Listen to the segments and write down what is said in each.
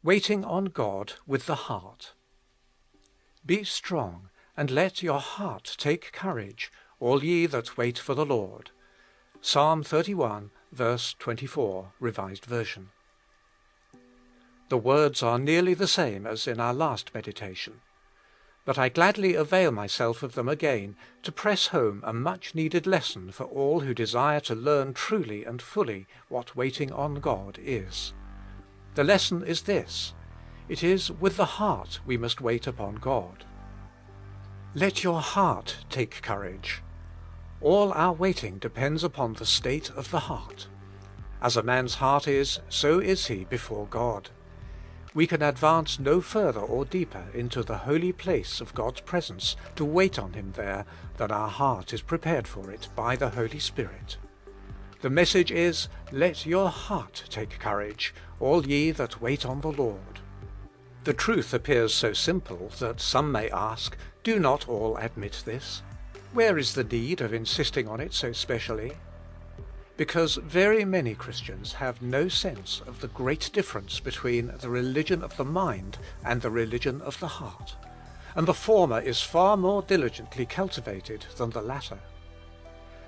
Waiting on God with the heart. Be strong, and let your heart take courage, all ye that wait for the Lord. Psalm 31, verse 24, Revised Version. The words are nearly the same as in our last meditation, but I gladly avail myself of them again to press home a much-needed lesson for all who desire to learn truly and fully what waiting on God is. The lesson is this: it is with the heart we must wait upon God. Let your heart take courage. All our waiting depends upon the state of the heart. As a man's heart is, so is he before God. We can advance no further or deeper into the holy place of God's presence to wait on Him there than our heart is prepared for it by the Holy Spirit. The message is, let your heart take courage, all ye that wait on the Lord. The truth appears so simple that some may ask, do not all admit this? Where is the need of insisting on it so specially? Because very many Christians have no sense of the great difference between the religion of the mind and the religion of the heart, and the former is far more diligently cultivated than the latter.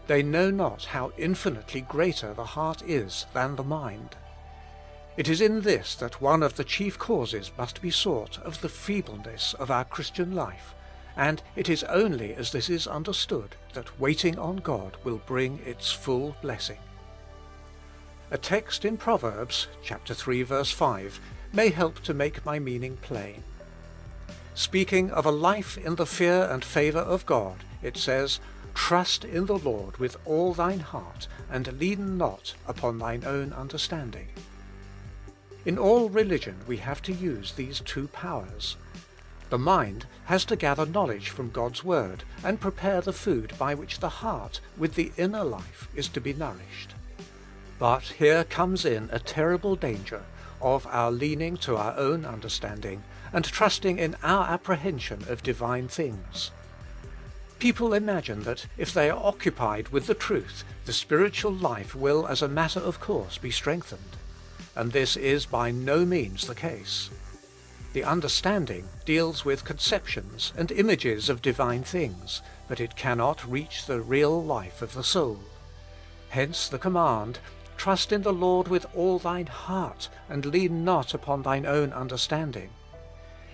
They know not how infinitely greater the heart is than the mind. It is in this that one of the chief causes must be sought of the feebleness of our Christian life, and it is only as this is understood that waiting on God will bring its full blessing. A text in Proverbs, chapter 3, verse 5, may help to make my meaning plain. Speaking of a life in the fear and favour of God, it says, "Trust in the Lord with all thine heart, and lean not upon thine own understanding." In all religion we have to use these two powers. The mind has to gather knowledge from God's Word and prepare the food by which the heart, with the inner life, is to be nourished. But here comes in a terrible danger of our leaning to our own understanding and trusting in our apprehension of divine things. People imagine that if they are occupied with the truth, the spiritual life will, as a matter of course, be strengthened. And this is by no means the case. The understanding deals with conceptions and images of divine things, but it cannot reach the real life of the soul. Hence the command, "Trust in the Lord with all thine heart, and lean not upon thine own understanding."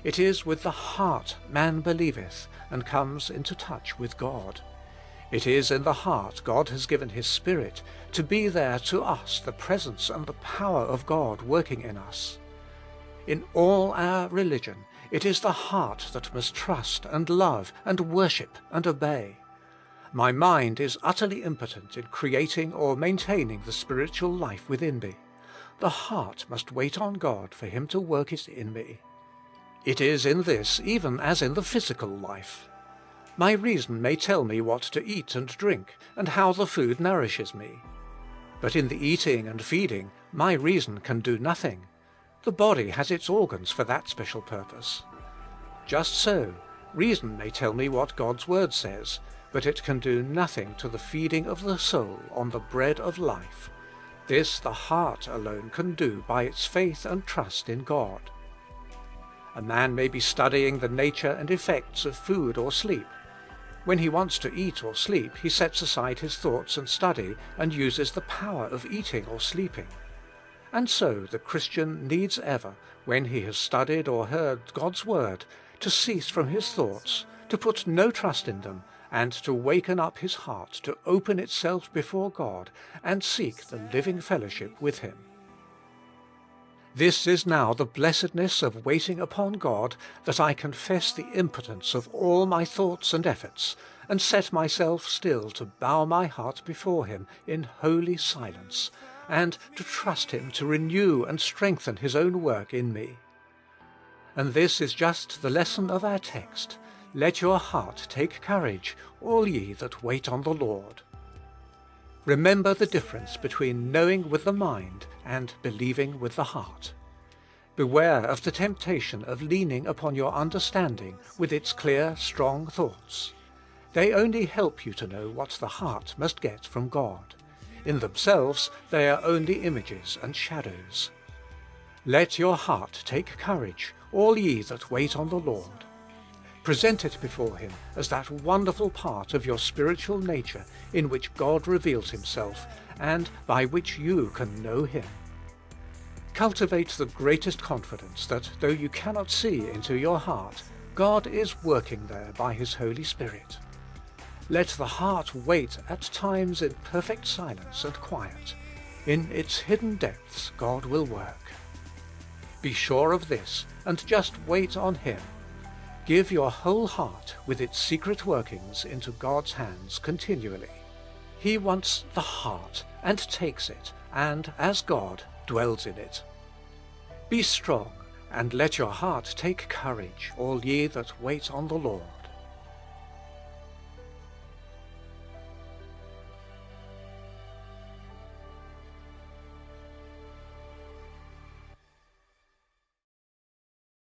It is with the heart man believeth, and comes into touch with God. It is in the heart God has given His Spirit, to be there to us the presence and the power of God working in us. In all our religion, it is the heart that must trust and love and worship and obey. My mind is utterly impotent in creating or maintaining the spiritual life within me. The heart must wait on God for Him to work it in me. It is in this even as in the physical life. My reason may tell me what to eat and drink, and how the food nourishes me. But in the eating and feeding, my reason can do nothing. The body has its organs for that special purpose. Just so, reason may tell me what God's Word says, but it can do nothing to the feeding of the soul on the bread of life. This the heart alone can do by its faith and trust in God. A man may be studying the nature and effects of food or sleep. When he wants to eat or sleep, he sets aside his thoughts and study and uses the power of eating or sleeping. And so the Christian needs ever, when he has studied or heard God's Word, to cease from his thoughts, to put no trust in them, and to waken up his heart to open itself before God and seek the living fellowship with Him. This is now the blessedness of waiting upon God, that I confess the impotence of all my thoughts and efforts, and set myself still to bow my heart before Him in holy silence, and to trust Him to renew and strengthen His own work in me. And this is just the lesson of our text: "Let your heart take courage, all ye that wait on the Lord." Remember the difference between knowing with the mind and believing with the heart. Beware of the temptation of leaning upon your understanding with its clear, strong thoughts. They only help you to know what the heart must get from God. In themselves, they are only images and shadows. Let your heart take courage, all ye that wait on the Lord. Present it before him as that wonderful part of your spiritual nature in which God reveals himself, and by which you can know him. Cultivate the greatest confidence that though you cannot see into your heart, God is working there by his Holy Spirit. Let the heart wait at times in perfect silence and quiet. In its hidden depths God will work. Be sure of this, and just wait on him. Give your whole heart with its secret workings into God's hands continually. He wants the heart and takes it, and as God dwells in it. Be strong, and let your heart take courage, all ye that wait on the Lord.